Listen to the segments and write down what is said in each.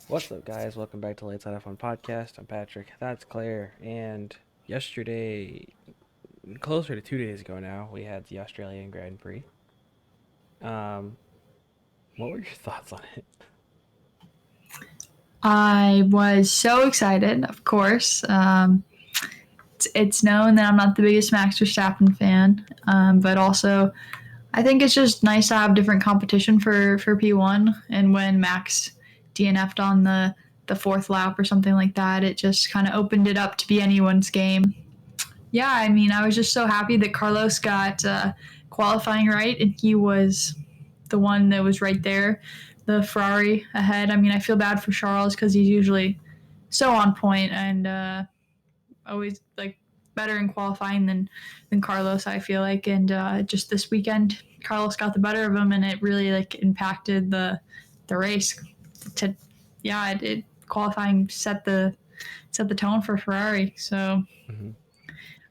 What's up, guys? Welcome back to Late Side F1 Podcast. I'm Patrick. That's Claire. And yesterday, closer to 2 days ago now, we had the Australian Grand Prix. Um, what were your thoughts on it? I was so excited, of course. It's known that I'm not the biggest Max Verstappen fan, but also I think it's just nice to have different competition for P1. And when Max DNF'd on the fourth lap or something like that, it just kind of opened it up to be anyone's game. Yeah, I mean, I was just so happy that Carlos got qualifying right, and he was the one that was right there, the Ferrari ahead. I mean, I feel bad for Charles because he's usually so on point and always like better in qualifying than Carlos. I feel like, and just this weekend, Carlos got the better of him, and it really like impacted the race. To it qualifying set the tone for Ferrari. So Mm-hmm.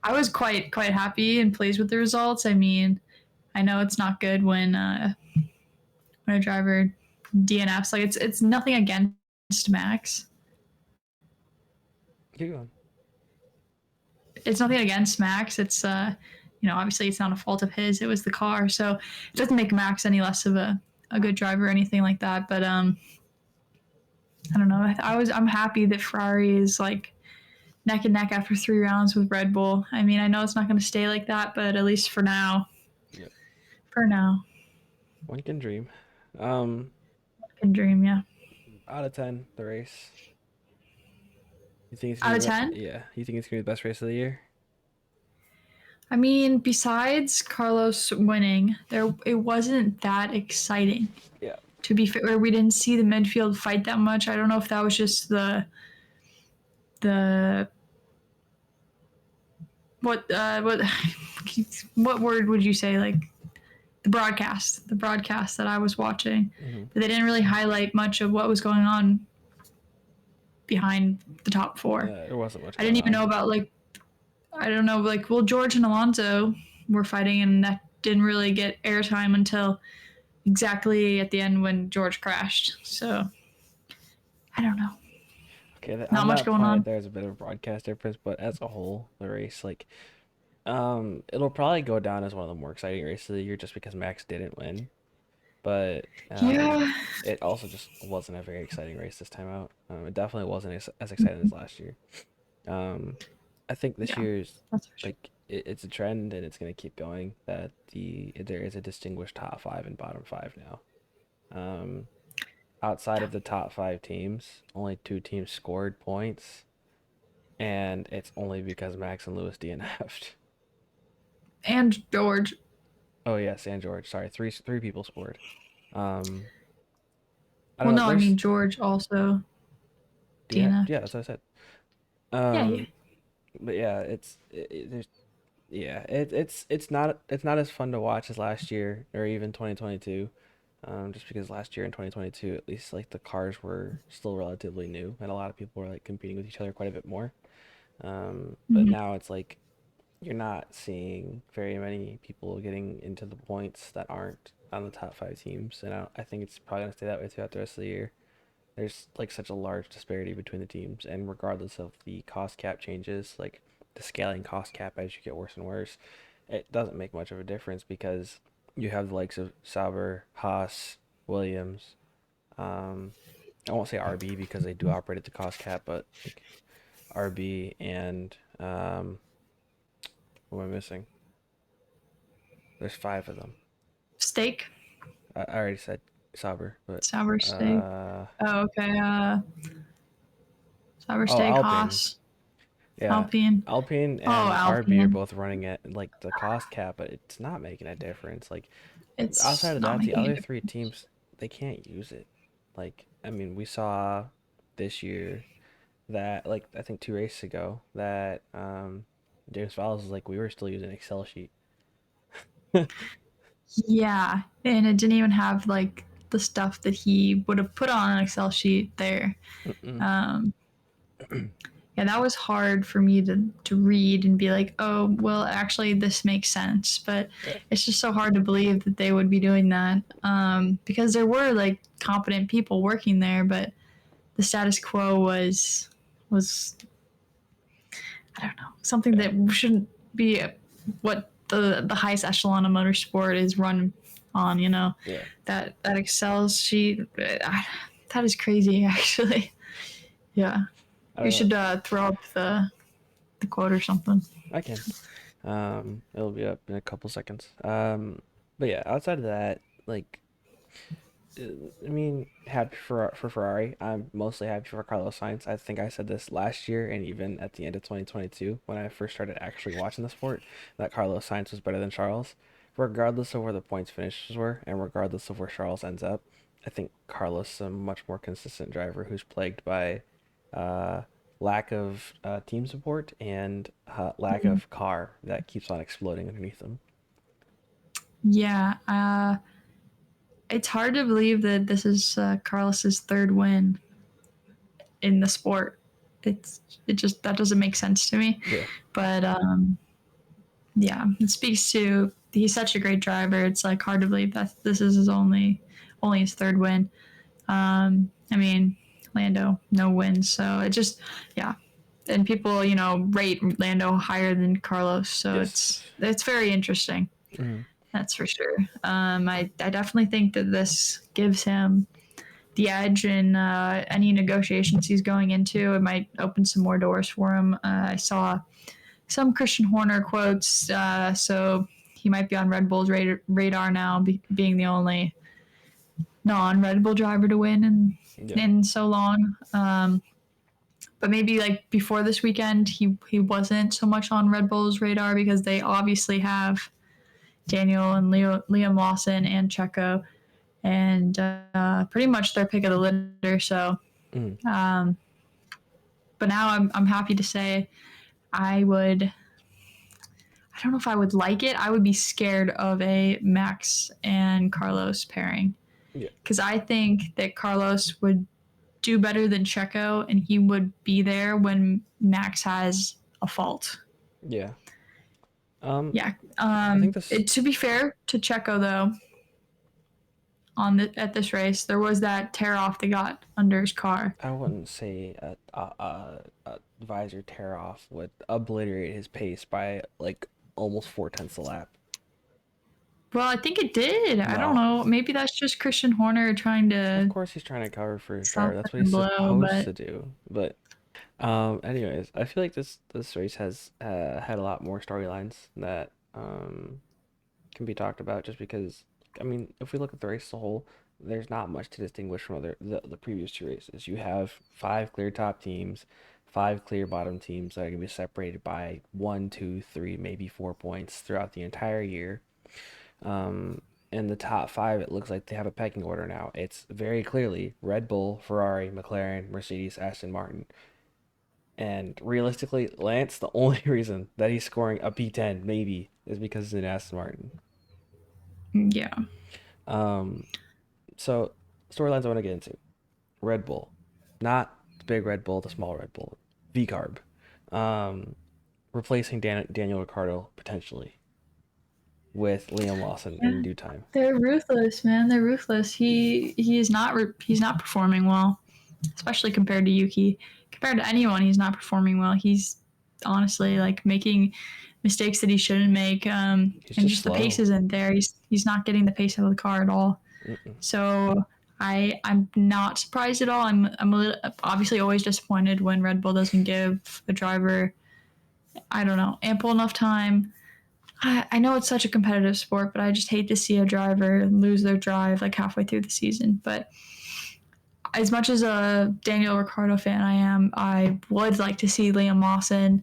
I was quite happy and pleased with the results. I mean, I know it's not good when a driver DNFs. Like it's nothing against Max. Keep going. It's nothing against Max. It's obviously it's not a fault of his. It was the car, so it doesn't make Max any less of a good driver or anything like that. But I don't know. I'm happy that Ferrari is like neck and neck after 3 rounds with Red Bull. I mean, I know it's not going to stay like that, but at least for now. Yep. For now, One can dream. Um, I can dream. Yeah. out of 10, the race. You think it's Out gonna of be 10. yeah, you think it's gonna be the best race of the year? I mean, besides Carlos winning, it wasn't that exciting. Yeah. To be fair, we didn't see the midfield fight that much. I don't know if that was just the what what word would you say, like the broadcast that I was watching. Mm-hmm. But they didn't really highlight much of what was going on behind the top four. There wasn't much I going didn't even on. know about I don't know, well, George and Alonso were fighting, and that didn't really get airtime until exactly at the end when George crashed. So I don't know. Okay, Not on much that going point, on. there's a bit of a broadcast difference, but as a whole, the race, like, it'll probably go down as one of the more exciting races of the year just because Max didn't win. But Yeah. it also just wasn't a very exciting race this time out. It definitely wasn't as exciting as last year. Um, I think this Yeah, year's that's for sure. like it's a trend and it's gonna keep going that there is a distinguished top five and bottom five now. Um, outside of the top five teams, only two teams scored points, and it's only because Max and Lewis DNF'd. And George. Oh yes, and George. Sorry, three people scored. Um, I don't Well, know. no, I There's mean George also DNF. Yeah, DNF'd. that's what I said. Yeah, yeah. Um, but yeah, there's yeah, it's not as fun to watch as last year or even 2022. Just because last year in 2022, at least like the cars were still relatively new and a lot of people were like competing with each other quite a bit more. But Mm-hmm. now it's like you're not seeing very many people getting into the points that aren't on the top five teams, and I think it's probably gonna stay that way throughout the rest of the year. There's like such a large disparity between the teams, and regardless of the cost cap changes, like the scaling cost cap as you get worse and worse, it doesn't make much of a difference because you have the likes of Sauber, Haas, Williams. Um, I won't say RB because they do operate at the cost cap, but like RB and what am I missing? There's five of them. Steak. I already said Sauber, but Sour steak. uh Oh, okay. Sour oh, steak, Alpine. Haas, Yeah, Alpine. Alpine Oh, and RB are Alpine. both running at like the cost cap, but it's not making a difference. Like It's outside of not that, the making a other difference. three teams they can't use it. Like I mean, we saw this year that like I think 2 races ago that James Fallows was like we were still using Excel sheet. Yeah, and it didn't even have like the stuff that he would have put on an Excel sheet there. Mm-mm. Um, yeah, that was hard for me to read and be like, oh, well, actually, this makes sense. But Yeah. it's just so hard to believe that they would be doing that because there were like competent people working there, but the status quo was I don't know, something Yeah. that shouldn't be what the highest echelon of motorsport is run on. Yeah. That excels. That is crazy, actually. Yeah, I you don't know. should throw up the quote or something. I can. It'll be up in a couple seconds. But yeah, outside of that, like, uh, I mean, happy for Ferrari. I'm mostly happy for Carlos Sainz. I think I said this last year and even at the end of 2022 when I first started actually watching the sport that Carlos Sainz was better than Charles. Regardless of where the points finishes were and regardless of where Charles ends up, I think Carlos is a much more consistent driver who's plagued by uh, lack of team support and lack Mhm. of car that keeps on exploding underneath him. Yeah, it's hard to believe that this is Carlos's third win in the sport. It just that doesn't make sense to me. Yeah. But yeah, it speaks to he's such a great driver. It's like hard to believe that this is his only his third win. I mean, Lando no wins, so it just yeah. And people, rate Lando higher than Carlos, so Yes. it's very interesting. Mhm. That's for sure. I definitely think that this gives him the edge in any negotiations he's going into. It might open some more doors for him. I saw some Christian Horner quotes, so he might be on Red Bull's radar now, being the only non-Red Bull driver to win Yeah. in so long. But maybe like before this weekend, he wasn't so much on Red Bull's radar because they obviously have Daniel and Liam Lawson and Checo, and pretty much their pick of the litter. So, Mhm. um, but now I'm happy to say I would. I don't know if I would like it. I would be scared of a Max and Carlos pairing Yeah. because I think that Carlos would do better than Checo, and he would be there when Max has a fault. Yeah. Um, Yeah. I think this. To be fair to Checo, though, at this race, there was that tear off that got under his car. I wouldn't say a visor tear off would obliterate his pace by like almost 4/10 a lap. Well, I think it did. I don't No, know. Maybe that's just Christian Horner trying of to course he's trying to cover for his driver. That's what soften the he's blow, supposed but to do. But anyways, I feel like this race has had a lot more storylines that can be talked about just because I mean, if we look at the race as a whole, there's not much to distinguish from the previous two races. You have five clear top teams, five clear bottom teams that are gonna be separated by one, two, three, maybe 4 points throughout the entire year. Um, in the top five, it looks like they have a pecking order now. It's very clearly Red Bull, Ferrari, McLaren, Mercedes, Aston Martin. And realistically, Lance, the only reason that he's scoring a P10 maybe is because it's an Aston Martin. yeah. Um, So, storylines I want to get into. Red Bull. Not the big Red Bull, the small Red Bull. V-carb. Um, replacing Daniel Ricciardo potentially with Liam Lawson Yeah. in due time. They're ruthless, man. They're ruthless. He's not performing well, especially compared to Yuki. Compared to anyone, he's not performing well. He's honestly like making mistakes that he shouldn't make, He's and just just the pace slow. isn't there. He's not getting the pace out of the car at all. Mm-mm. So I'm not surprised at all. I'm a little, obviously always disappointed when Red Bull doesn't give a driver, I don't know, ample enough time. I know it's such a competitive sport, but I just hate to see a driver lose their drive like halfway through the season. But as much as a Daniel Ricciardo fan I would like to see Liam Lawson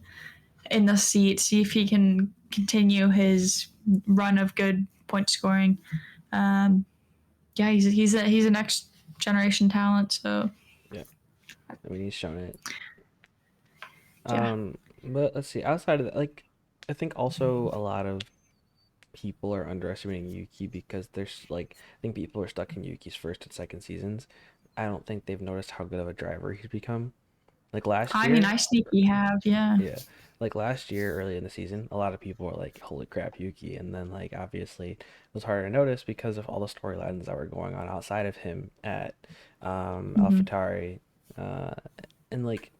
in the seat, see if he can continue his run of good point scoring. Um, yeah, he's a next generation talent. So Yeah, I mean he's shown it. yeah, But let's see. Outside of that, like I think also a lot of people are underestimating Yuki because there's like I think people are stuck in Yuki's first and second seasons. I don't think they've noticed how good of a driver he's become. Like last I mean year, I sneaky have yeah. yeah. Like last year, early in the season, a lot of people were like, "Holy crap, Yuki!" And then, like, obviously, it was harder to notice because of all the storylines that were going on outside of him at Mm-hmm. AlphaTauri, uh, and like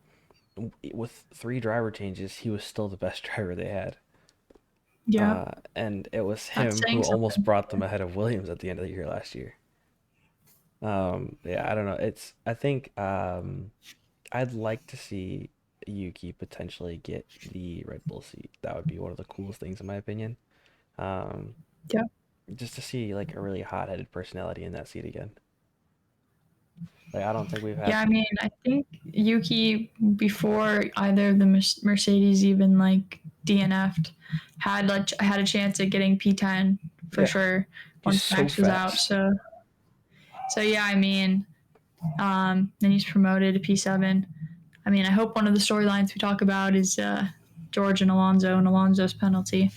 with three driver changes, he was still the best driver they had. Yep. And it was That's him who saying almost something. brought them ahead of Williams at the end of the year last year. Yeah, I don't know. I think I'd like to see Yuki potentially get the Red Bull seat. That would be one of the coolest things in my opinion. Um, Yep. just to see like a really hot-headed personality in that seat again. Like I don't think we've had. Yeah, I mean, I think Yuki before either of the Mercedes even like DNF'd had a chance at getting P10 for Yeah, sure he's once so Max was out. fast. So yeah, I mean, then he's promoted to P7. I mean, I hope one of the storylines we talk about is George and Alonso's penalty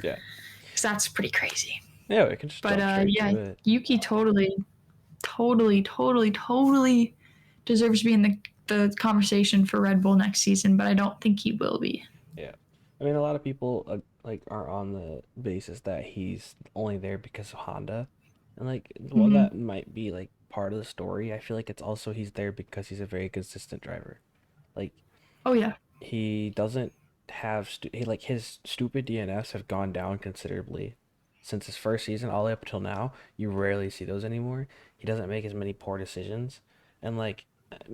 Yeah. because that's pretty crazy. Yeah, we can just But jump straight yeah, to it. Yuki totally deserves to be in the conversation for Red Bull next season, but I don't think he will be. Yeah. I mean, a lot of people like are on the basis that he's only there because of Honda. And like while Mm-hmm. that might be like part of the story, I feel like it's also he's there because he's a very consistent driver. Like Oh yeah. he doesn't have like his stupid DNFs have gone down considerably since his first season all the way up until now. You rarely see those anymore. He doesn't make as many poor decisions, and like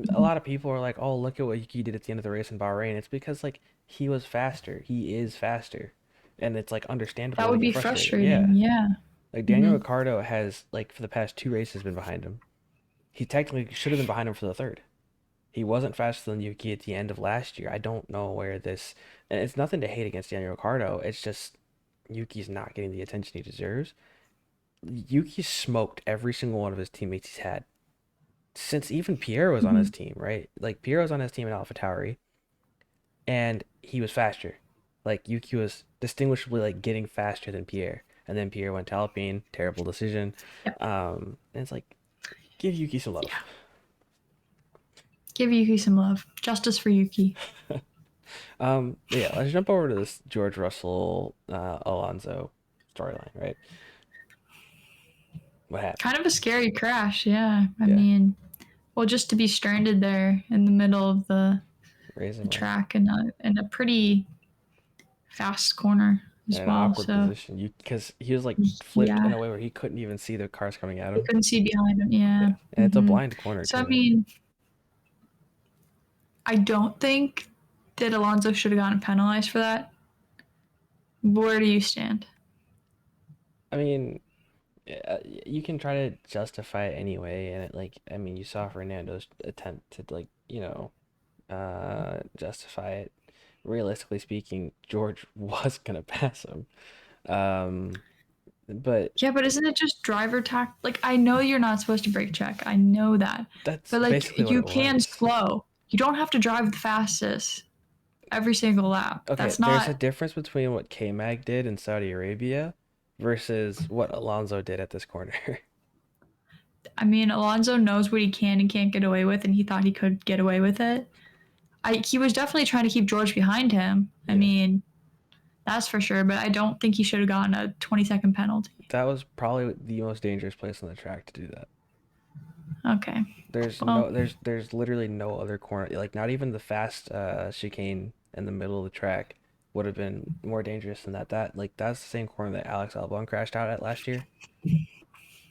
a Mhm. lot of people are like, "Oh, look at what Yuki did at the end of the race in Bahrain." It's because like he was faster. He is faster, and it's like That understandable to would get be frustrated. Yeah, frustrating. Yeah. like Daniel Mm-hmm. Ricciardo has like for the past two races been behind him. He technically should have been behind him for the third. He wasn't faster than Yuki at the end of last year. I don't know where this, and it's nothing to hate against Daniel Ricciardo. It's just Yuki's not getting the attention he deserves. Yuki smoked every single one of his teammates he's had since even Pierre was on Mm-hmm. his team, right? Like Pierre was on his team in AlphaTauri, and he was faster. Like Yuki was distinguishably like getting faster than Pierre, and then Pierre went to Alpine. Terrible decision. Yep. And it's like give Yuki some love. Yeah. Give Yuki some love. Justice for Yuki. Yeah, let's jump over to this George Russell, Alonso storyline, right? What happened? Kind of a scary crash. Yeah. I Yeah, mean, well, just to be stranded there in the middle of the raising way track in a pretty fast corner in as an well. awkward So position. You because he was like flipped in yeah, a way where he couldn't even see the cars coming at he him. couldn't see behind him. Yeah, Yeah. and it's a Hmm. blind corner So I too. mean, I don't think that Alonso should have gotten penalized for that. Where do you stand? I mean, you can try to justify it anyway, and it like I mean, you saw Fernando's attempt to like justify it. Realistically speaking, George was gonna pass him. Um, but Yeah, but isn't it just driver tact? Like, I know you're not supposed to brake check. I know that. that's But, like, basically what you it can was. slow. You don't have to drive the fastest every single lap. Okay, That's there's a not, difference between what K-Mag did in Saudi Arabia versus what Alonso did at this corner. I mean, Alonso knows what he can and can't get away with, and he thought he could get away with it. He was definitely trying to keep George behind him. I Yeah, mean, that's for sure, but I don't think he should have gotten a 20-second penalty. that was probably the most dangerous place on the track to do that. Okay. There's Well, no, there's literally no other corner, like not even the fast chicane in the middle of the track would have been more dangerous than that. That like that's the same corner that Alex Albon crashed out at last year,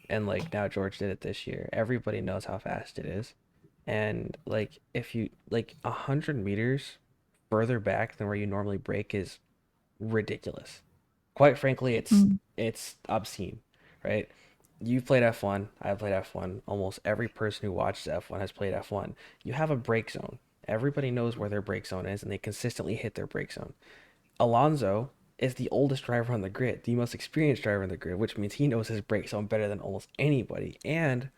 and like now George did it this year. Everybody knows how fast it is, and like if you like 100 meters further back than where you normally brake is ridiculous. Quite frankly, mm, it's obscene, right? You've played F1, I've played F1. Almost every person who watches F1 has played F1. You have a brake zone. Everybody knows where their brake zone is, and they consistently hit their brake zone. Alonso is the oldest driver on the grid, the most experienced driver on the grid, which means he knows his brake zone better than almost anybody. And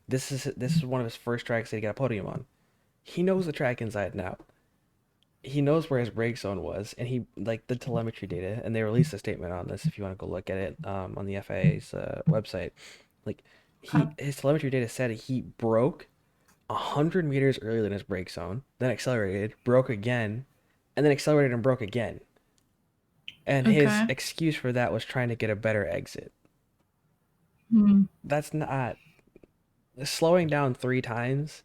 this is one of his first tracks that he got a podium on. He knows the track inside and out. He knows where his brake zone was, and he like the telemetry data, and they released a statement on this if you want to go look at it on the FIA's website. Like okay. his telemetry data said he broke 100 meters earlier than his brake zone, then accelerated, broke again, and then accelerated and broke again. And his Okay. excuse for that was trying to get a better exit. Mm, That's not slowing down three times.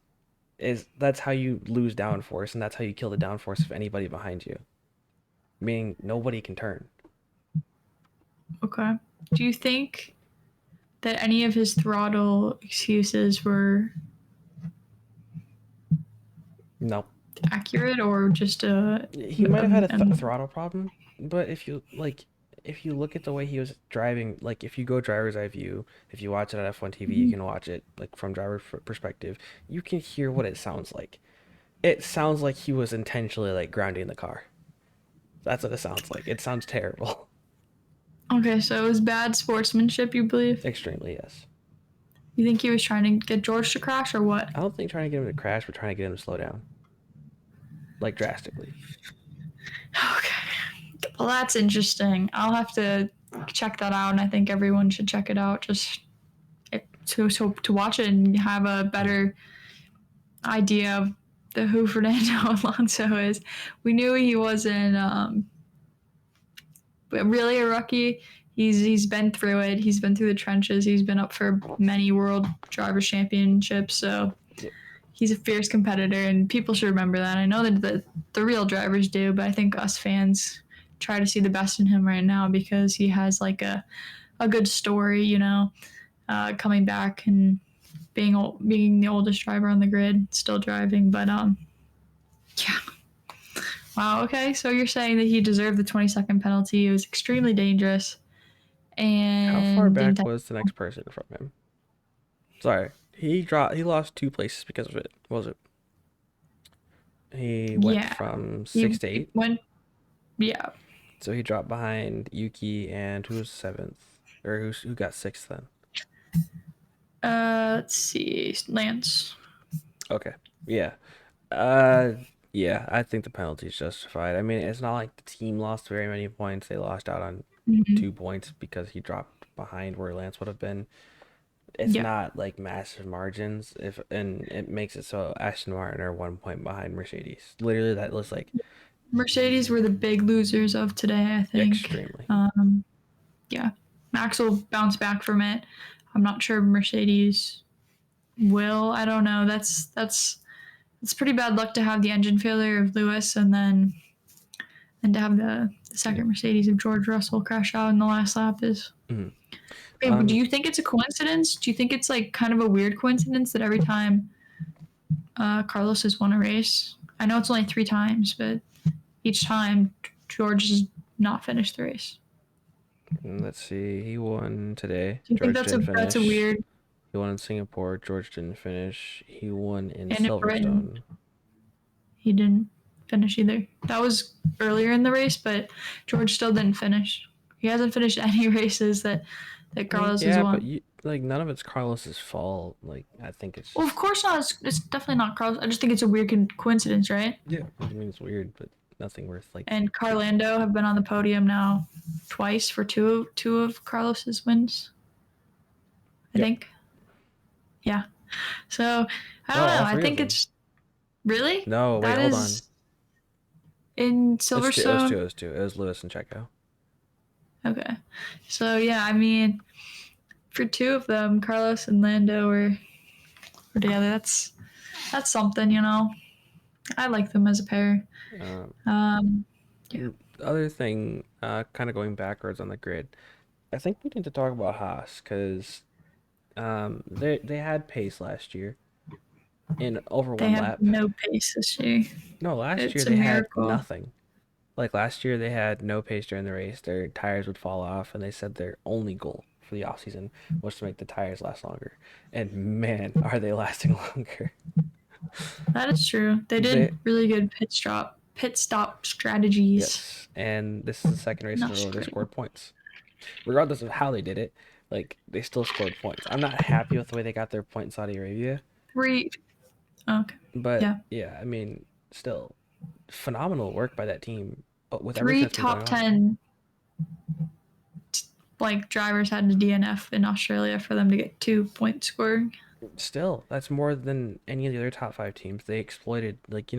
is that's how you lose downforce, and that's how you kill the downforce of anybody behind you. Meaning nobody can turn. Okay. Do you think that any of his throttle excuses were No, accurate or just he might have had a a throttle problem, but if you look at the way he was driving, like if you go driver's eye view, if you watch it on F1 TV, you can watch it like from driver perspective. You can hear what it sounds like. It sounds like he was intentionally like grounding the car. That's what it sounds like. It sounds terrible. Okay, so it was bad sportsmanship, you believe? Extremely, yes. You think he was trying to get George to crash or what? I don't think trying to get him to crash, but trying to get him to slow down, like drastically. Okay. Well, that's interesting. I'll have to check that out, and I think everyone should check it out just to watch it and have a Mm. better idea of who Fernando Alonso is. We knew he wasn't really a rookie. He's been through it. He's been through the trenches. He's been up for many world drivers championships. So Yeah. he's a fierce competitor, and people should remember that. I know that the real drivers do, but I think us fans try to see the best in him right now because he has like a good story, coming back and being the oldest driver on the grid, still driving. But yeah. Wow. Okay. So you're saying that he deserved the 20-second penalty. It was extremely dangerous How far and didn't. back was the next person from him? Sorry, he dropped. He lost two places because of it. What was it? He went Yeah. from He, 6 to 8, went. Yeah. so he dropped behind Yuki and who was seventh, or who got sixth then? Let's see. Lance. Okay, yeah, uh, yeah. I think the penalty is justified. I mean, it's not like the team lost very many points. They lost out on Mm-hmm. 2 points because he dropped behind where Lance would have been. It's Yeah. not like massive margins if and it makes it so Aston Martin are 1 point behind Mercedes. Literally that was like Mercedes were the big losers of today, I think. extremely. Yeah. Max will bounce back from it. I'm not sure Mercedes will. I don't know. That's it's pretty bad luck to have the engine failure of Lewis and to have the Yeah. second Mercedes of George Russell crash out in the last lap is. Mhm. Okay, but do Um you think it's a coincidence? Do you think it's like kind of a weird coincidence that every time Carlos has won a race, I know it's only 3 times, but each time George has not finished the race? let's see. He won today. Do you think George didn't that's a finish. weird He won in Singapore. George didn't finish. He won in and in Britain Silverstone. he didn't finish either. That was earlier in the race, but George still didn't finish. He hasn't finished any races that Carlos has Yeah, but won. you like none of it's Carlos's fault. Like I think it's Well, of just course not. It's definitely not Carlos. I just think it's a weird coincidence, right? yeah. I mean it's weird, but nothing worth like And Carlando have been on the podium now twice for two of Carlos's wins. I yeah. think. Yeah. So I No, don't know. all I three of think them. it's really No, wait, that hold on. is in It's two. It was two. Silverstone. It was two. It was Lewis and Checo. Okay. So yeah, I mean, for two of them, Carlos and Lando were together. That's something, you know. I like them as a pair. Um, Um, yeah, the other thing, kind of going backwards on the grid, I think we need to talk about Haas because they had pace last year in over they one have lap. no pace this year. No, last year It's a they had miracle. nothing. Like last year they had no pace during the race. Their tires would fall off, and they said their only goal for the offseason was to make the tires last longer. And man, are they lasting longer. That is true. They They did really good pit stop strategies yes, and this is the second race in in a row they Australia. scored points. Regardless of how they did it, like they still scored points. I'm not happy with the way they got their point in Saudi Arabia, Three. Okay. but Yeah. yeah, I mean, still phenomenal work by that team with everything Three that's been going top on. 10 like drivers had to DNF in Australia for them to get 2 point scoring. Still, that's more than any of the other top five teams. They exploited, like,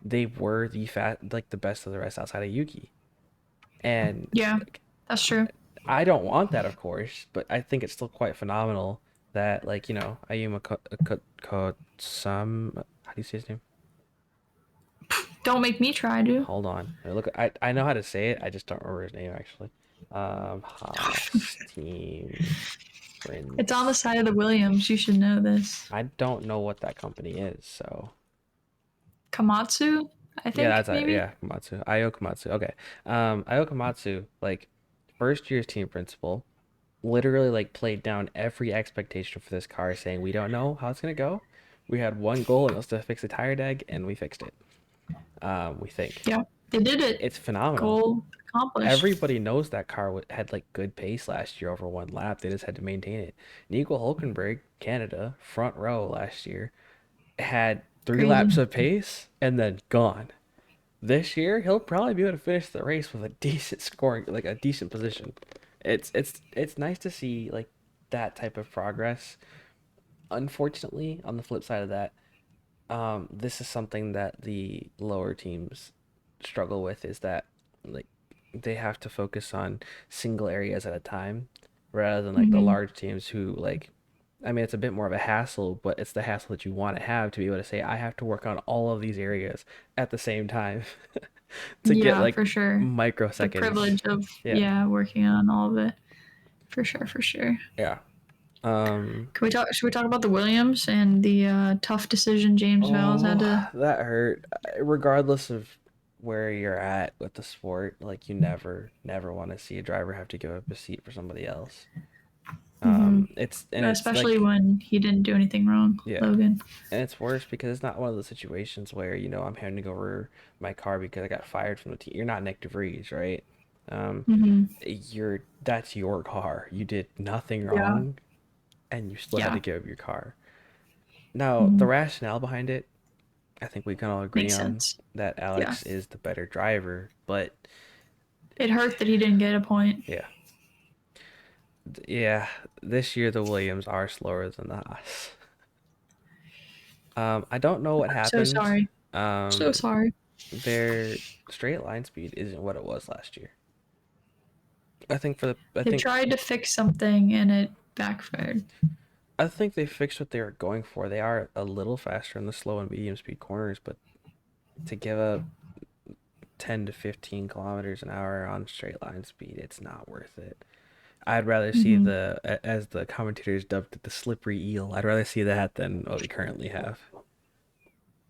they were the best of the rest outside of Yuki. And Yeah, like, that's true. I don't want that, of course, but I think it's still quite phenomenal that like Ayuma Sam, how do you say his name? Don't make me try to. Hold on. Look, I know how to say it. I just don't remember his name actually. Haas team It's on the Prince. side of the Williams. You should know this. I don't know what that company is, so Komatsu, I yeah, think maybe. yeah, Komatsu. Io Komatsu. Okay. Io Komatsu, like first year's team principal, literally like played down every expectation for this car, saying we don't know how it's gonna go. We had one goal and it was to fix the tire deg, and we fixed it. We think Yeah, they did it. it's phenomenal. Goal accomplished. Everybody knows that car had like good pace last year over one lap. They just had to maintain it. Nico Hulkenberg, Canada, front row last year, had 3 laps Crazy. of pace and then gone. This year, he'll probably be able to finish the race with a decent scoring, like a decent position. It's nice to see like that type of progress. Unfortunately, on the flip side of that, this is something that the lower teams struggle with is that like they have to focus on single areas at a time rather than like the Hmm. large teams who like I mean it's a bit more of a hassle, but it's the hassle that you want to have to be able to say I have to work on all of these areas at the same time to get Yeah, like for sure. The microseconds. privilege of Yeah. yeah working on all of it. For sure, for sure. Yeah. Um Can we talk? Should we talk about the Williams and the tough decision James Vowles had Oh, to? that hurt. Regardless of where you're at with the sport, like you never want to see a driver have to give up a seat for somebody else. Hmm. It's Especially like when he didn't do anything wrong, yeah, Logan. and it's worse because it's not one of those situations where I'm handing over my car because I got fired from the team. You're not Nick DeVries, right? Um, Hmm. that's your car. You did nothing Yeah, wrong, and you still had to yeah. give up your car. Now, the Hmm. rationale behind it I think we can all agree Makes on sense. that Yeah, Alex is the better driver, but it hurt that he didn't get a point. yeah, yeah, this year the Williams are slower than the Haas. I don't know what I'm so happened. sorry. So Um, sorry. their straight line speed isn't what it was last year. I They think tried to fix something and it backfired. they fixed what they were going for. They are a little faster in the slow and medium speed corners, but to give up 10 to 15 kilometers an hour on straight line speed, it's not worth it. I'd rather see Hmm. as the commentators dubbed it, the slippery eel. I'd rather see that than what we currently have.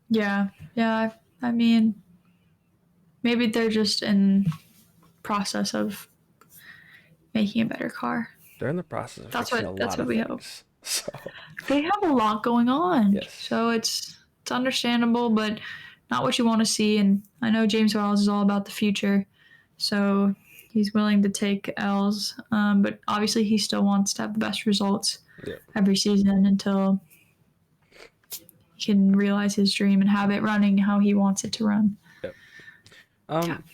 Yeah, yeah. I mean, maybe they're just in process of making a better car. They're in the process of That's fixing what a that's lot what of we hope. things. So, They have a lot going on, yes. so it's understandable, but not what you want to see. And I know James Wells is all about the future, so he's willing to take L's. But obviously, he still wants to have the best results Yeah. every season until he can realize his dream and have it running how he wants it to run. Yep. Yeah. Um,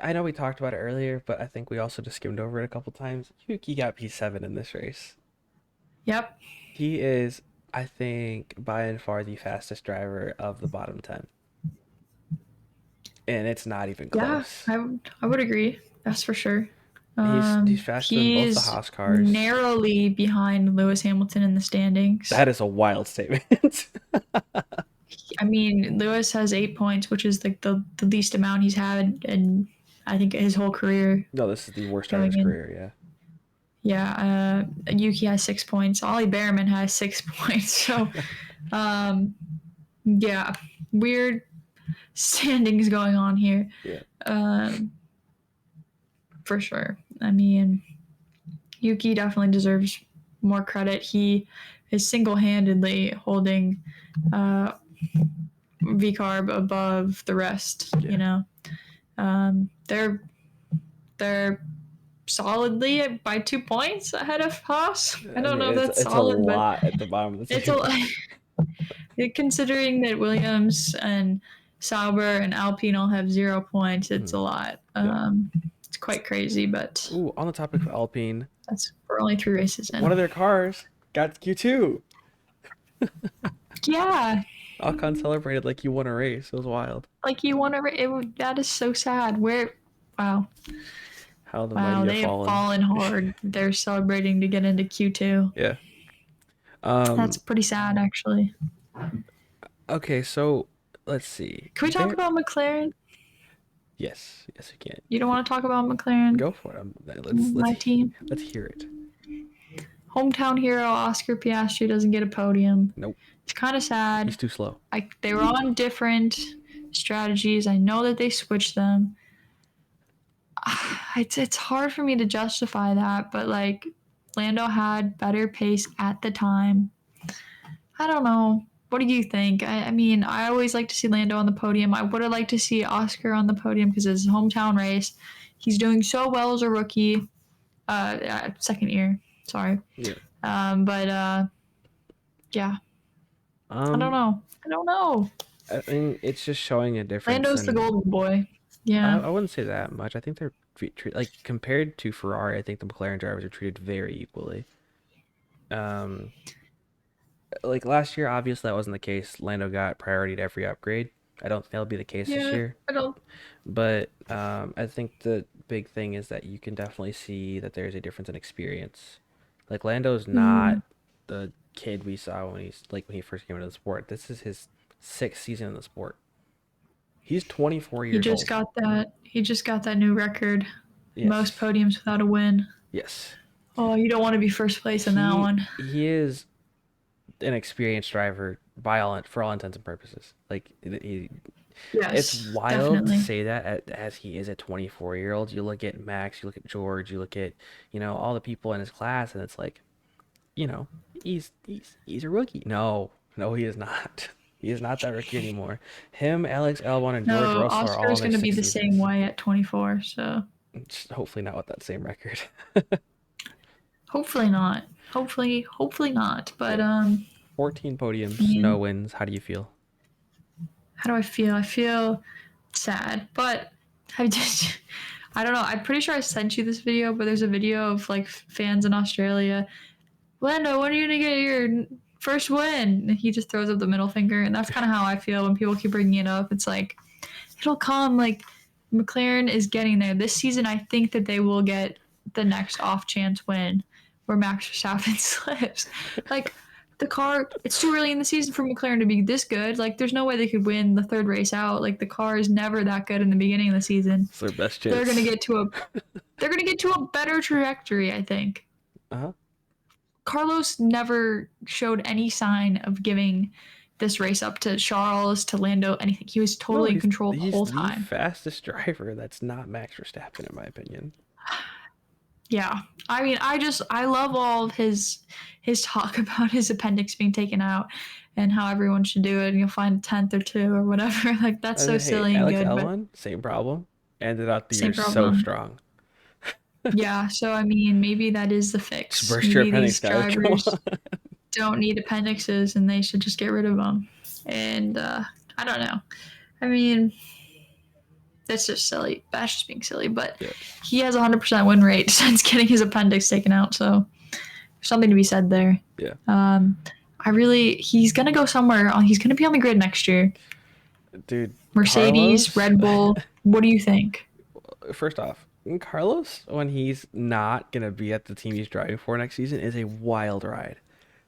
I know we talked about it earlier, but I think we also just skimmed over it a couple times. Yuki got P7 in this race. Yep. He is, I think, by and far the fastest driver of the bottom 10. And it's not even Yeah, close. I would agree. That's for sure. He's faster than both the He's Haas cars. narrowly behind Lewis Hamilton in the standings. That is a wild statement. I mean, Lewis has 8 points, which is like the least amount he's had, and I think his whole career No, this is the worst start of his going in. career, yeah. Yeah, Yuki has 6 points. Ollie Behrman has 6 points. So, um, yeah, weird standings going on here, Yeah. um, for sure. I mean, Yuki definitely deserves more credit. He is single-handedly holding uh, VCarb above the rest. Yeah. They're solidly by 2 points ahead of Haas. I I don't mean, know if that's it's a solid, but lot at the bottom of the it's a table. considering that Williams and Sauber and Alpine all have 0 points. It's Mhm. a lot. Yep. It's quite crazy, but Ooh, on the topic of Alpine, we're only 3 races one in. of their cars got Q2. Yeah, Ocon celebrated like he won a race. It was wild. like you want to. That is so sad. Where? Wow. How the Wow, mighty have they have fallen. fallen hard. They're celebrating to get into Q2. Yeah. That's Um. pretty sad, actually. Okay, so let's see. Can we talk about McLaren? Yes, yes, we can. You don't want to talk about McLaren, Go for it. Let's my team? let's hear it. Hometown hero Oscar Piastri doesn't get a podium. Nope, It's kind of sad. he's too slow. They were on different strategies. I know that they switched them. It's hard for me to justify that, but like Lando had better pace at the time. I don't know. What do you think? I mean, I always like to see Lando on the podium. I would have liked to see Oscar on the podium because it's his hometown race. He's doing so well as a rookie. Second year. Sorry. Yeah. But yeah, I don't Um, know. I don't know. I mean, it's just showing a difference Lando's the in. golden boy. I, Yeah. I wouldn't say that much. I think they're like compared to Ferrari. I think the McLaren drivers are treated very equally. Um, like last year, obviously that wasn't the case. Lando got priority to every upgrade. I don't think that'll be the case this Yeah. year. I don't. But I think the big thing is that you can definitely see that there's a difference in experience. Like Lando's not Mm, the kid we saw when he first came into the sport. This is his sixth season in the sport. He's 24 he years just old. got that. He just got that new record. Most Yes. podiums without a win. Yes. Oh, you don't want to be first place in that one. He is an experienced driver for all intents and purposes. Like it's Yes, wild to definitely. say that as he is a 24-year-old. You look at Max, you look at George, you look at, all the people in his class, and it's like, he's a rookie. No, no, he is not. He is not that rookie anymore. Him, Alex Albon, and George No, Russell are all Oscar's in their going to be sixth the same seasons. way at 24, so Hopefully not with that same record. hopefully not. Hopefully not. But Yeah. 14 I podiums, no mean, wins. How do you feel? how do I feel? I feel sad, but I just I don't know. I'm pretty sure I sent you this video, but there's a video of like fans in Australia. Lando, when are you gonna get your first win? And he just throws up the middle finger, and that's kind of how I feel when people keep bringing it up. It's like it'll come. Like McLaren is getting there this season. I think that they will get the next off chance win where Max Verstappen slips. Like the car, it's too early in the season for McLaren to be this good. Like there's no way they could win the third race out. Like the car is never that good in the beginning of the season. It's their best They're gonna chance. get to a they're gonna get to a better trajectory. I think. Uh-huh. Carlos never showed any sign of giving this race up to Charles, to Lando, anything. He was No, totally in control the he's whole the time. fastest driver. That's not Max Verstappen, in my opinion. Yeah. I mean, I love all of his talk about his appendix being taken out and how everyone should do it and you'll find a tenth or two or whatever. Like that's so Hey, silly and Alex good, but Albon, same problem. Ended out the year same so problem. strong. Yeah, so I mean maybe that is the Just fix. burst your Maybe appendix, these guys. Come on. drivers don't need appendixes and they should just get rid of them. And I don't know. I mean, that's just silly. That's just being silly. But Yeah. he has a 100% win rate since getting his appendix taken out. So there's something to be said there. Yeah. He's gonna go somewhere. He's gonna be on the grid next year. Dude, Mercedes, Carlos, Red Bull. What do you think? first off, Carlos, when he's not going to be at the team he's driving for next season, is a wild ride.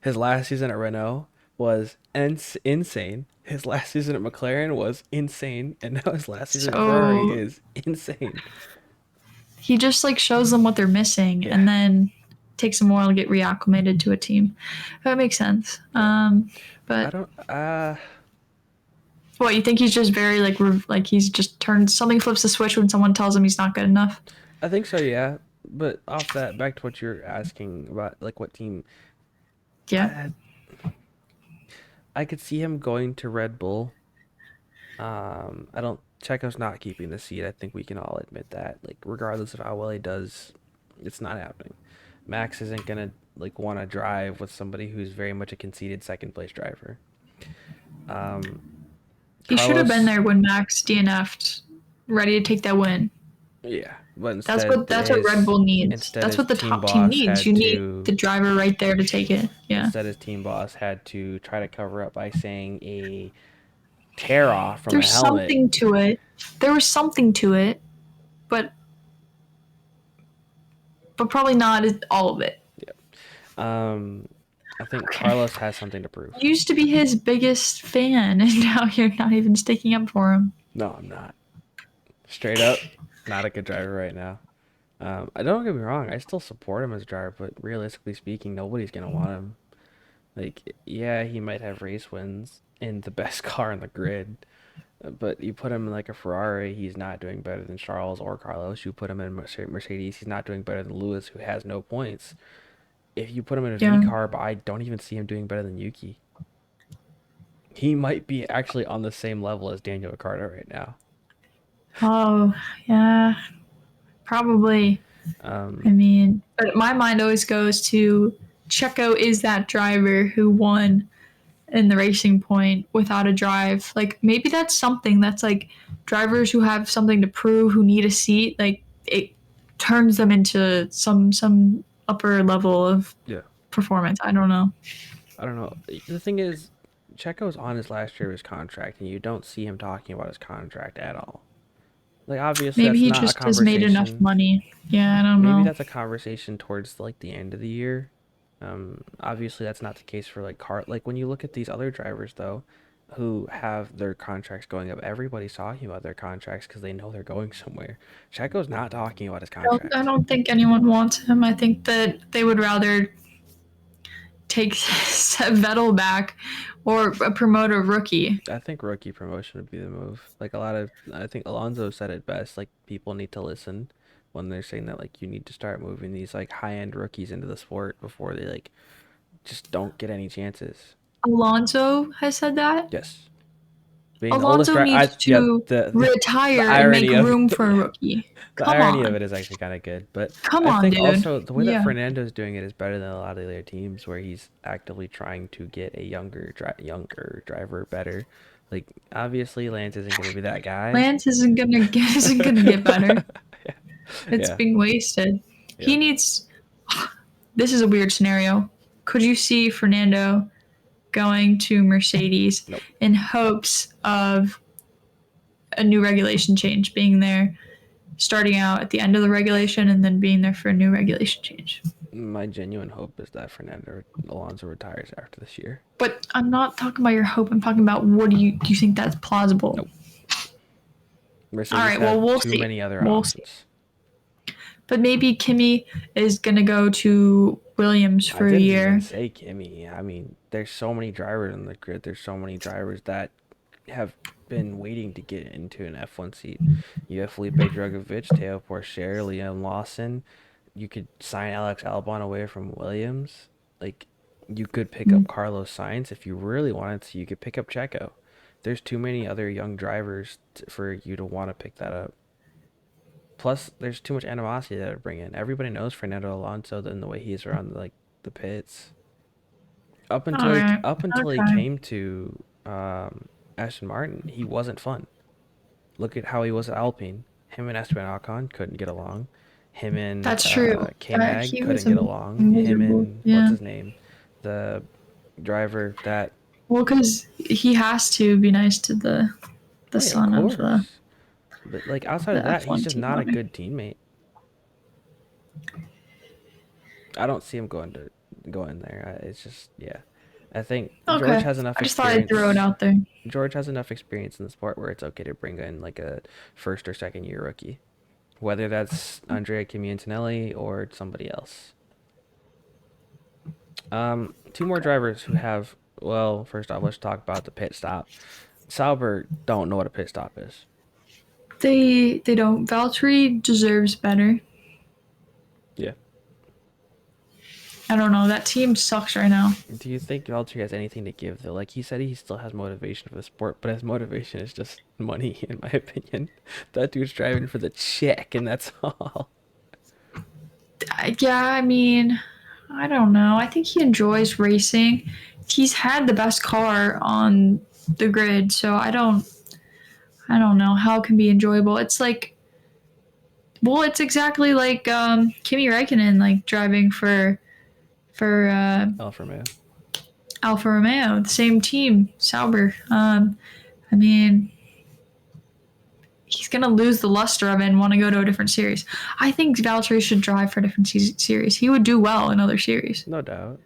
His last season at Renault was insane. His last season at McLaren was insane. And now his last season at Ferrari So is insane. he just like shows them what they're missing, Yeah. and then takes them a while to get reacclimated to a team. That makes sense. Yeah. I But don't, what you think he's just very like he's just turned something flips the switch when someone tells him he's not good enough. I think so, yeah. But off that, back to what you're asking about, like what team, Yeah. I, I could see him going to Red Bull. I don't. Checo's not keeping the seat. I think we can all admit that. Like, regardless of how well he does, it's not happening. Max isn't gonna like want to drive with somebody who's very much a conceded second place driver. Um, He should have been Carlos, there when Max DNF'd, ready to take that win. yeah, but That's what Red Bull needs. instead That's his what the team top team boss needs. You had need to the driver right there to take it. Yeah. instead his team boss had to try to cover up by saying a tear off from a There's helmet. something to it. There was something to it, but but probably not all of it. Um, I think Okay. Carlos has something to prove. You used to be his biggest fan, and now you're not even sticking up for him. No, I'm not. Straight up, not a good driver right now. I don't get me wrong, I still support him as a driver, but realistically speaking, nobody's gonna want him. Like, yeah, he might have race wins in the best car on the grid, but you put him in like a Ferrari, he's not doing better than Charles or Carlos. You put him in Mercedes, he's not doing better than Lewis, who has no points. If you put him in a V Yeah. car, but I don't even see him doing better than Yuki. He might be actually on the same level as Daniel Ricciardo right now. Oh, yeah. Probably. I Um, mean, but my mind always goes to Checo is that driver who won in the Racing Point without a drive. Like maybe that's something that's like drivers who have something to prove, who need a seat, like it turns them into some upper level of yeah, performance. I don't know. I don't know. The thing is, Checo's on his last year of his contract, and you don't see him talking about his contract at all. Like, obviously, Maybe that's he not a just has made enough conversation. money. Yeah, I don't Maybe know. that's a conversation towards like the end of the year. Obviously, that's not the case for like car. Like when you look at these other drivers though, who have their contracts going up, everybody's talking about their contracts because they know they're going somewhere. Checo's not talking about his I contract. don't think anyone wants him. I think that they would rather take Vettel back or promote a rookie. I think rookie promotion would be the move. Like a lot of, I think Alonso said it best. Like people need to listen when they're saying that like you need to start moving these like high end rookies into the sport before they like just don't get any chances. Alonso has said that. Yes. Being the oldest Alonso driver, needs yeah, to the retire and make irony of room it, for a yeah, rookie. the Come irony of on. it is actually kind of good. But Come I on, think dude. also the way that Yeah. Fernando's doing it is better than a lot of the other teams, where he's actively trying to get a younger driver better. Like obviously, Lance isn't going to be that guy. Lance isn't gonna get better. Yeah, It's yeah, being wasted. yeah. He needs. This is a weird scenario. Could you see Fernando going to Mercedes Nope. in hopes of a new regulation change being there, starting out at the end of the regulation and then being there for a new regulation change? My genuine hope is that Fernando Alonso retires after this year. But I'm not talking about your hope. I'm talking about what do you think that's plausible? Nope. All Mercedes right. Well, have we'll too see. many other We'll see. options. But maybe Kimmy is gonna go to Williams I for a didn't even year. say Kimmy. I mean, there's so many drivers in the grid. There's so many drivers that have been waiting to get into an F1 seat. You have Felipe Drugovich, Teo Porcher, Liam Lawson. You could sign Alex Albon away from Williams. Like, you could pick up Mm. Carlos Sainz if you really wanted to. You could pick up Checo. There's too many other young drivers for you to want to pick that up. Plus, there's too much animosity that would bring in. Everybody knows Fernando Alonso and the way he's around like the pits. All right. Up until he Okay. came to Aston Martin, he wasn't fun. Look at how he was at Alpine. Him and Esteban Ocon couldn't get along. Him and That's true. K-Mag He couldn't was get a along. Him miserable. and what's Yeah. his name, the driver that. Well, because he has to be nice to the Oh yeah, of son of course. But like outside of the that, he's F1 just team not a owner. good teammate. I don't see him going there. It's just yeah. I think George Okay. has enough I just thought I'd throw it experience. out there. George has enough experience in the sport where it's okay to bring in like a first or second year rookie, whether that's Andrea Antonelli or somebody else. Two more drivers who have. Well, first off, let's talk about the pit stop. Sauber don't know what a pit stop is. They don't. Valtteri deserves better. Yeah. I don't know. That team sucks right now. Do you think Valtteri has anything to give though? Like he said, he still has motivation for the sport, but his motivation is just money, in my opinion. That dude's driving for the check, and that's all. Yeah, I mean, I don't know. I think he enjoys racing. He's had the best car on the grid, so I don't know how it can be enjoyable. It's like, well, it's exactly like Kimi Räikkönen like driving for Alfa Romeo. Alfa Romeo, the same team, Sauber. I mean, he's gonna lose the luster of it and want to go to a different series. I think Valtteri should drive for a different series. He would do well in other series. No doubt.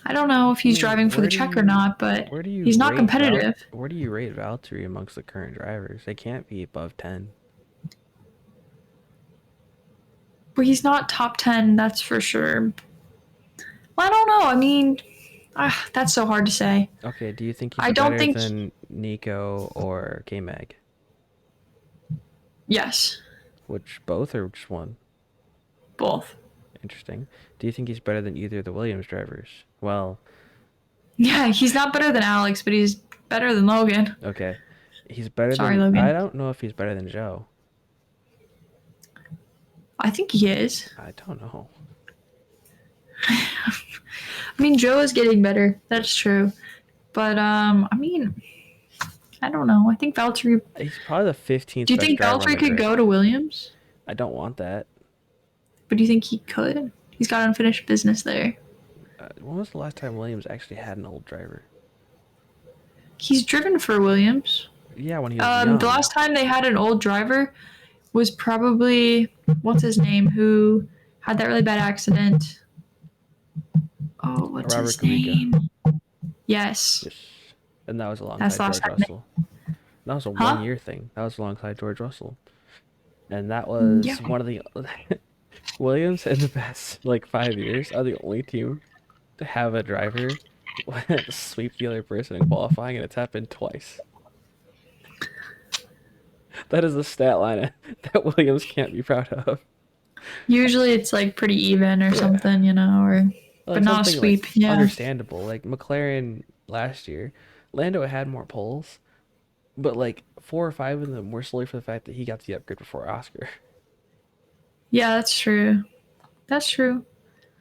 I don't know if I he's mean, driving for the check or not, but he's not competitive. where do you rate Valtteri amongst the current drivers? They can't be above 10. But he's not top 10, that's for sure. Well, I don't know. I mean, that's so hard to say. Okay, do you think he's I don't better think. than Nico or K-Mag? Yes, Which both or just one? both. Interesting. Do you think he's better than either of the Williams drivers? Well, Yeah, he's not better than Alex, but he's better than Logan. okay. He's better Sorry, than I Logan. don't know if he's better than Joe. I think he is. I don't know. I mean, Joe is getting better. That's true. But I mean, I don't know. I think Valtteri. He's probably the 15th Do you best think driver on Valtteri the could grid. go to Williams? I don't want that. But do you think he could? He's got unfinished business there. When was the last time Williams actually had an old driver? He's driven for Williams. Yeah, when he was young. The last time they had an old driver was probably what's his name, who had that really bad accident. Oh, what's Robert his Kubica. name? Yes. Yes. And that was That's alongside the last George time Russell. That was a Huh? 1 year thing. That was alongside George Russell. And that was Yeah. one of the Williams in the past like 5 years are the only team to have a driver sweep the other person in qualifying, and it's happened twice. That is a stat line that Williams can't be proud of. Usually it's like pretty even or something, you know, or Like but not a something sweep. like Yeah. understandable. Like McLaren last year, Lando had more poles, but like 4 or 5 of them were solely for the fact that he got the upgrade before Oscar. Yeah, that's true. That's true.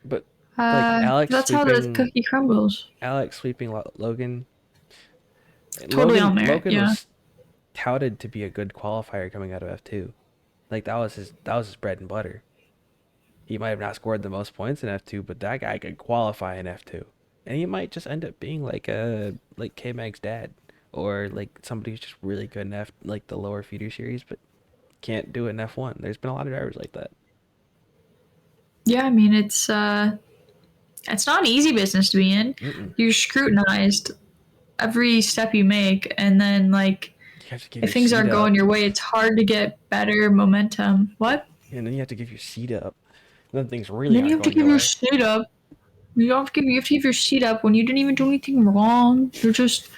But like That's how the cookie crumbles. Alex sweeping Logan. Totally on merit, Logan yeah. was touted to be a good qualifier coming out of F2. Like that was his bread and butter. He might have not scored the most points in F2, but that guy could qualify in F2. And he might just end up being like K-Mag's dad, or like somebody who's just really good in like the lower feeder series but can't do it in F1. There's been a lot of drivers like that. Yeah, I mean it's not an easy business to be in. Mm-mm. You're scrutinized every step you make, and then like You have to give if your things seat aren't going up, your way, it's hard to get better momentum. What? and then you have to give your seat up. And then things And really then you aren't have to going give your your way. seat up. You have to give your seat up when you didn't even do anything wrong. You're just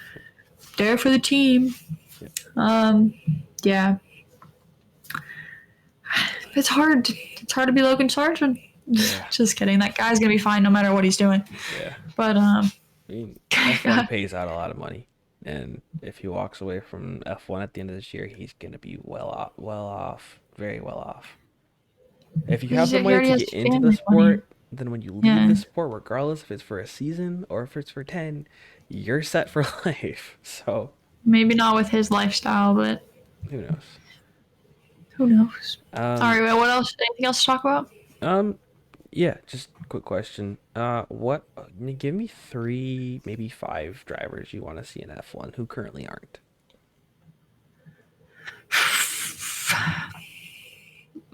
there for the team. Yeah. It's hard. It's hard to be Logan Sargent. Yeah. Just kidding. That guy's gonna be fine no matter what he's doing. Yeah. But I mean, F1 pays out a lot of money, and if he walks away from F1 at the end of this year, he's gonna be well off, very well off. If you have he the money already to has get into the family money. sport, then when you leave Yeah. the sport, regardless if it's for a season or if it's for 10, you're set for life. So Maybe not with his lifestyle, but who knows? who knows? All Um, right. Well, what else? Anything else to talk about? yeah, just quick question. Give me 3, maybe 5 drivers you want to see in F1 who currently aren't.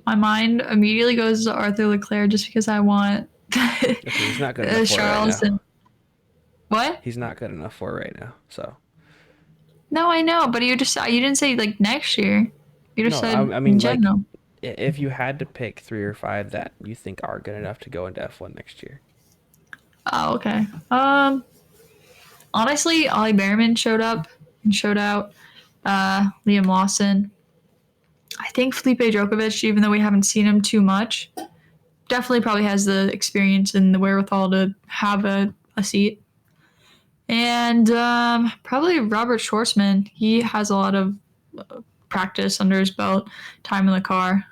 My mind immediately goes to Arthur Leclerc just because I want Okay, he's not good enough for it right Charles now. and what? He's not good enough for it right now. So No, I know, but you didn't say like next year. You just no, said I in mean like general. if you had to pick 3 or 5 that you think are good enough to go into F1 next year. Oh, okay. Honestly, Ollie Behrman showed up and showed out. Liam Lawson. I think Felipe Djokovic, even though we haven't seen him too much, definitely probably has the experience and the wherewithal to have a seat. And probably Robert Schwartzman. He has a lot of practice under his belt, time in the car.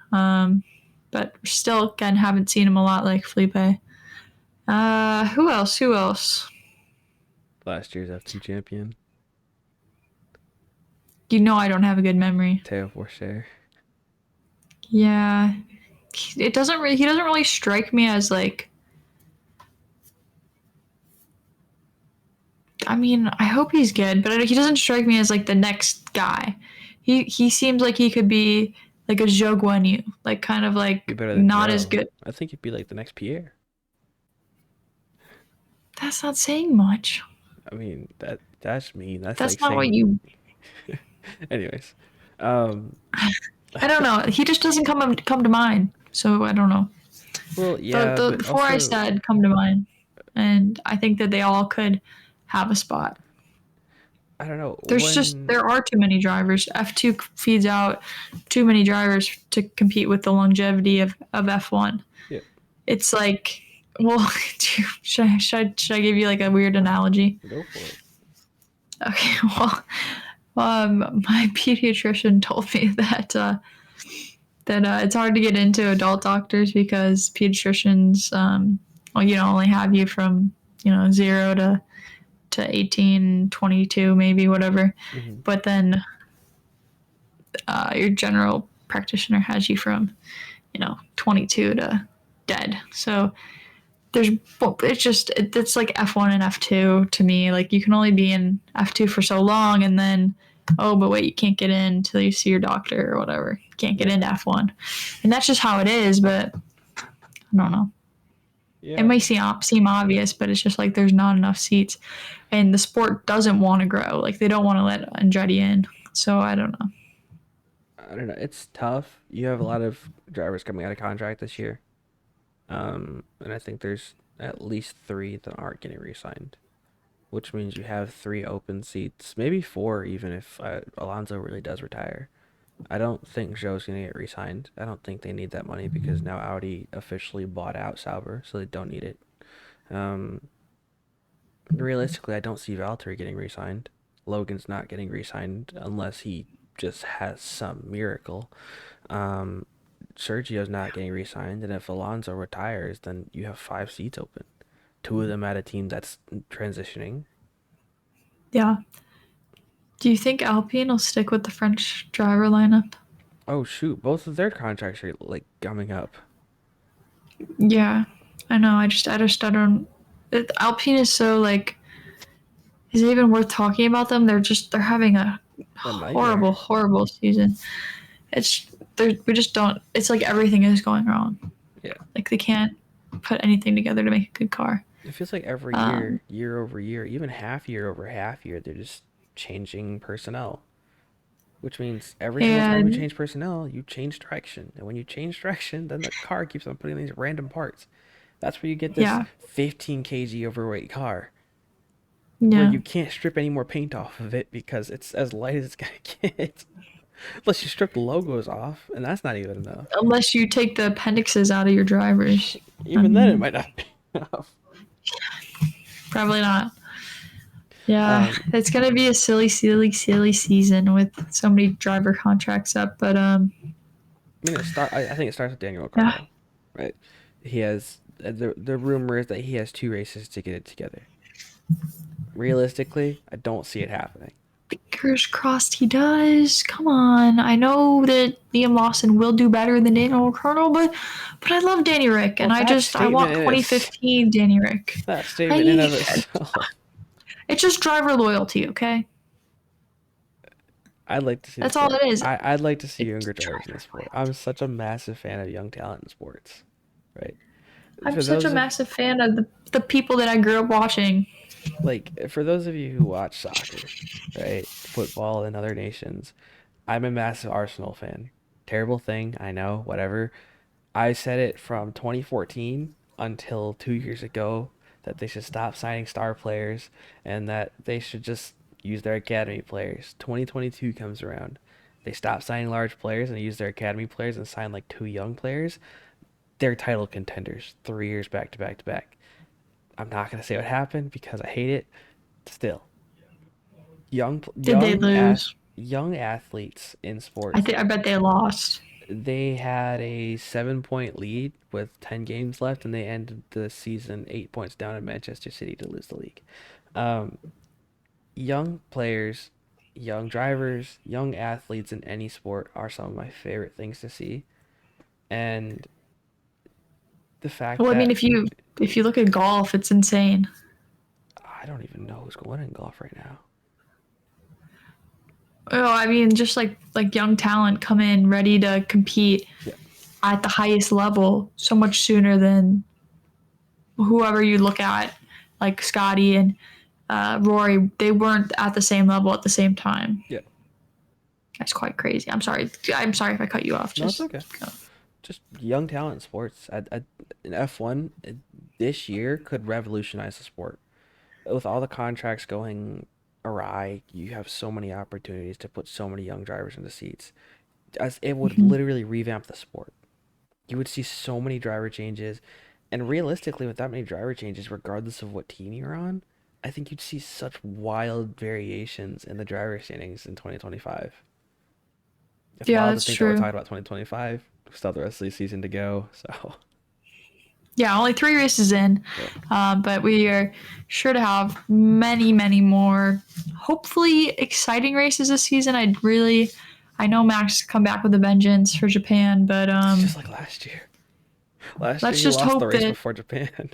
But still, again, haven't seen him a lot like Felipe. Who else? Last year's F2 champion, You know I don't have a good memory. Teo Porcher. Yeah. He doesn't really strike me as like, I mean, I hope he's good, but he doesn't strike me as like the next guy. He seems like he could be like a Zhou Guanyu, like kind of Be like better than not as Joe. good. I think he'd be like the next Pierre. That's not saying much. I mean, that's mean. That's like That's not what saying. you. Anyways, um, I don't know. He just doesn't come to mind. So I don't know. well, yeah, The but four I also, said come to mind, and I think that they all could have a spot. I don't know There are too many drivers. F2 feeds out too many drivers to compete with the longevity of F1. yeah, It's like, well, should I give you like a weird analogy? go for it. Okay, well, my pediatrician told me that it's hard to get into adult doctors because pediatricians, well, only have you from 0 to 18, 22, maybe whatever. Hmm. But then your general practitioner has you from 22 to dead. So it's like F1 and F2 to me. Like you can only be in F2 for so long, and then but wait, you can't get in until you see your doctor or whatever. You can't get Yeah, into F1, and that's just how it is. But I don't know. It yeah. may seem obvious, but it's just like there's not enough seats, and the sport doesn't want to grow. Like they don't want to let Andretti in. So I don't know. I don't know. It's tough. You have a lot of drivers coming out of contract this year. And I think there's at least three that aren't getting re-signed, which means you have three open seats, maybe four, even if Alonso really does retire. I don't think Joe's gonna get re-signed. I don't think they need that money because now Audi officially bought out Sauber, so they don't need it. Um, Realistically, I don't see Valtteri getting re-signed. Logan's not getting re-signed unless he just has some miracle. Um, Sergio's not getting re-signed, and if Alonso retires, then you have five seats open. Two of them at a team that's transitioning. Yeah. Do you think Alpine will stick with the French driver lineup? Oh shoot, both of their contracts are like coming up. Yeah, I know. I don't. Alpine is so like. Is it even worth talking about them? They're having a A horrible, nightmare. horrible season. It's we just don't. It's like everything is going wrong. Yeah. Like they can't put anything together to make a good car. It feels like every Um, year, year over year, even half year over half year, they're just changing personnel. Which means every single time you and change personnel, you change direction. And when you change direction, then the car keeps on putting these random parts. That's where you get this yeah, 15 kg overweight car where yeah. you can't strip any more paint off of it because it's as light as it's gonna get. Unless you strip the logos off, and that's not even enough. Unless you take the appendixes out of your drivers. I Even then, it mean, might not be enough. probably not. Yeah, Um, it's gonna be a silly, silly, silly season with so many driver contracts up. But I mean, I think it starts with Daniel yeah, Ricciardo, right? He has the rumor is that he has two races to get it together. Realistically, I don't see it happening. fingers crossed he does. Come on, I know that Liam Lawson will do better than Daniel Ricciardo, but I love Danny Rick, Well, and I want 2015 Danny Rick. that statement in I of itself, it's just driver loyalty, okay? I'd like to see the That's all sport. it is. I'd like to see It's younger drivers in the sport. I'm such a massive fan of young talent in sports, right? I'm For such a those of massive fan of the people that I grew up watching. for those of you who watch soccer, right, football in other nations, I'm a massive Arsenal fan. Terrible thing, I know, whatever. I said it from 2014 until 2 years ago that they should stop signing star players and that they should just use their academy players. 2022 comes around. They stop signing large players and use their academy players and sign like two young players. They're title contenders 3 years back to back to back. I'm not gonna say what happened because I hate it. Still, Did they lose? young athletes in I sports. think I bet they lost. They had a 7 point lead with 10 games left, and they ended the season 8 points down in Manchester City to lose the league. Um, Young players, young drivers, young athletes in any sport are some of my favorite things to see. And the fact Well, I mean, that if you look at golf, it's insane. I don't even know who's going in golf right now. Oh, I mean, just like young talent come in ready to compete Yeah. at the highest level so much sooner than whoever you look at, like Scotty and Rory. They weren't at the same level at the same time. Yeah. That's quite crazy. I'm sorry. I'm sorry if I cut you off. No, it's Just okay. go. Just young talent in sports. In F1 this year could revolutionize the sport. With all the contracts going awry, you have so many opportunities to put so many young drivers into seats. As it would Mhm. literally revamp the sport. You would see so many driver changes, and realistically, with that many driver changes, regardless of what team you're on, I think you'd see such wild variations in the driver standings in 2025. It's Yeah, wild to that's think that we're true. talking about 2025. We still have the rest of the season to go, so Yeah, only 3 races in, yeah. but we are sure to have many, many more, hopefully exciting races this season. I know Max come back with a vengeance for Japan, but It's just like last year. Last year let's he just lost the hope race that. before Japan.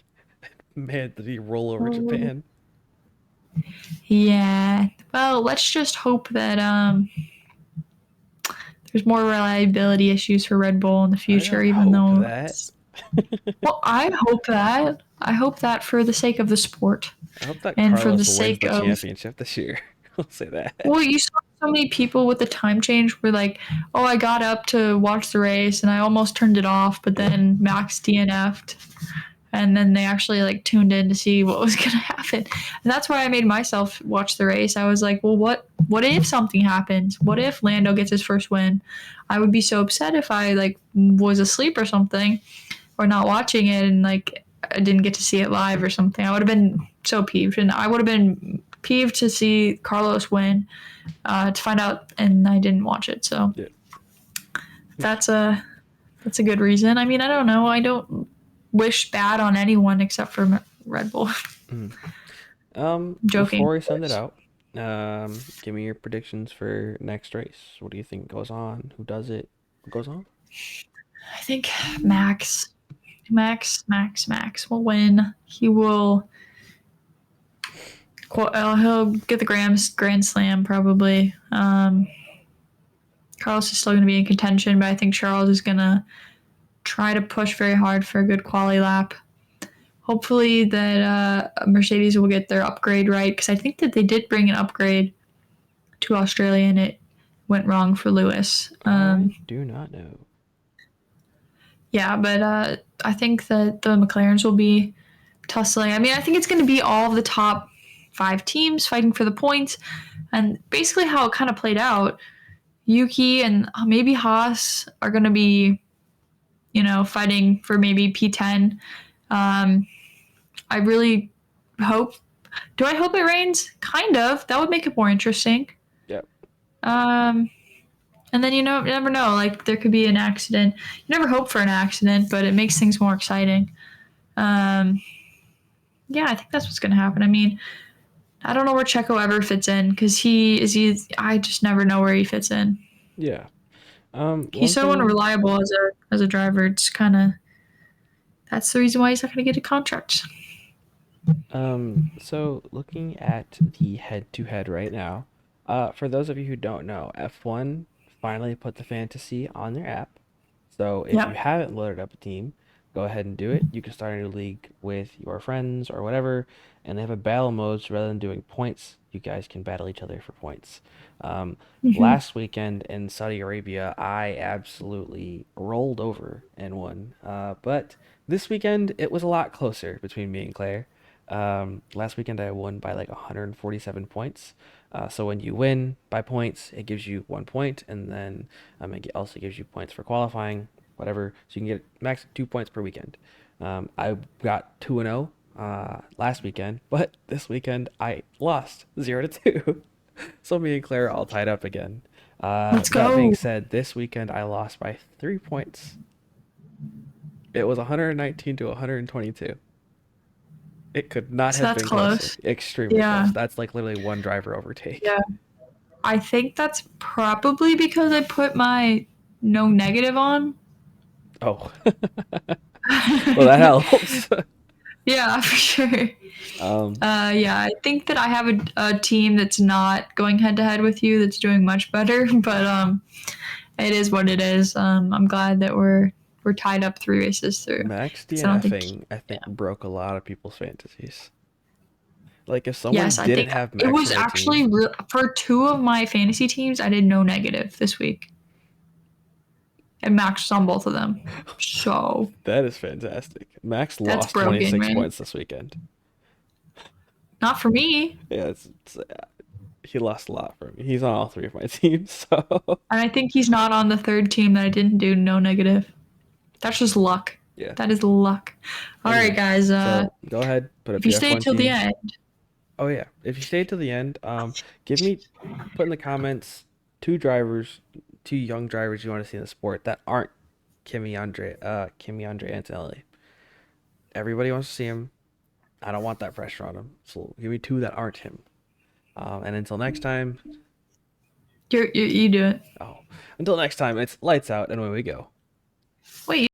Man, did he roll over Japan? Yeah, well, let's just hope that there's more reliability issues for Red Bull in the I future, don't even hope though that. it's, well, I hope that. I hope that for the sake of the sport I hope that and for the Carlos wins sake the of. championship this year. I'll say that. Well, you saw so many people with the time change were like, "Oh, I got up to watch the race and I almost turned it off, but Yeah. then Max DNF'd." And then they actually like tuned in to see what was going to happen. And that's why I made myself watch the race. I was like, "Well, what if something happens? What if Lando gets his first win?" I would be so upset if I like was asleep or something or not watching it and like I didn't get to see it live or something. I would have been so peeved and I would have been peeved to see Carlos win to find out, and I didn't watch it. So Yeah. that's a that's a good reason. I mean, I don't know. I don't wish bad on anyone except for Red Bull. Mm. Joking, Before we of send it course. out, give me your predictions for next race. What do you think goes on? Who does it? What goes on? I think Max will win. He will. He'll get the Grand Slam probably. Carlos is still going to be in contention, but I think Charles is going to try to push very hard for a good quali lap. Hopefully that Mercedes will get their upgrade right because I think that they did bring an upgrade to Australia and it went wrong for Lewis. I do not know. Yeah, but I think that the McLarens will be tussling. I mean, I think it's going to be all of the top 5 teams fighting for the points, and basically how it kind of played out. Yuki and maybe Haas are going to be, fighting for maybe P10. Um, I really hope. Do I hope it rains? Kind of. That would make it more interesting. Yep. Um, and then you never know. Like there could be an accident. You never hope for an accident, but it makes things more exciting. Um, yeah, I think that's what's going to happen. I mean, I don't know where Checo ever fits in because he is. I just never know where he fits in. Yeah. He's One so thing. unreliable as a driver. It's kind of that's the reason why he's not going to get a contract. So looking at the head-to-head right now, for those of you who don't know, F1 finally put the fantasy on their app. So if you Yeah. haven't loaded up a team, go ahead and do it. You can start a new league with your friends or whatever, and they have a battle mode, so rather than doing points, you guys can battle each other for points. Um, Hmm. Last weekend in Saudi Arabia, I absolutely rolled over and won. But this weekend, it was a lot closer between me and Claire. Last weekend I won by like 147 points. So when you win by points, it gives you 1 point, and then it also gives you points for qualifying, whatever. So you can get max 2 points per weekend. I got 2-0 last weekend, but this weekend I lost 0-2. So me and Claire are all tied up again. Let's That being go. said, this weekend I lost by 3 points. It was 119 to 122. It could not So have that's been closer. close. Extremely Yeah. close. That's like literally one driver overtake. Yeah. I think that's probably because I put my no negative on. Oh, well, that helps. Yeah, for sure. Um, Yeah, I think that I have a team that's not going head to head with you that's doing much better, but it is what it is. I'm glad that we're tied up 3 races through. Max So I don't think. DNFing, I think, Yeah. broke a lot of people's fantasies. Like, if someone Yes, I didn't think have it Max was on their team, actually for two of my fantasy teams. I did no negative this week, and maxed on both of them. So that is fantastic. Max that's lost broken, 26 right? points this weekend. Not for me. Yeah, he lost a lot for me. He's on all three of my teams, so And I think he's not on the third team that I didn't do no negative. That's just luck. yeah. That is luck. All right, Anyways, guys. so go ahead, put If up you your stay F1 till the teams. end, Oh yeah, if you stay to the end, give me put in the comments two drivers, two young drivers you want to see in the sport that aren't Kimi Andre Antonelli. Everybody wants to see him. I don't want that pressure on him. So give me two that aren't him. And until next time, you do it. oh, until next time, it's lights out and away we go. Wait.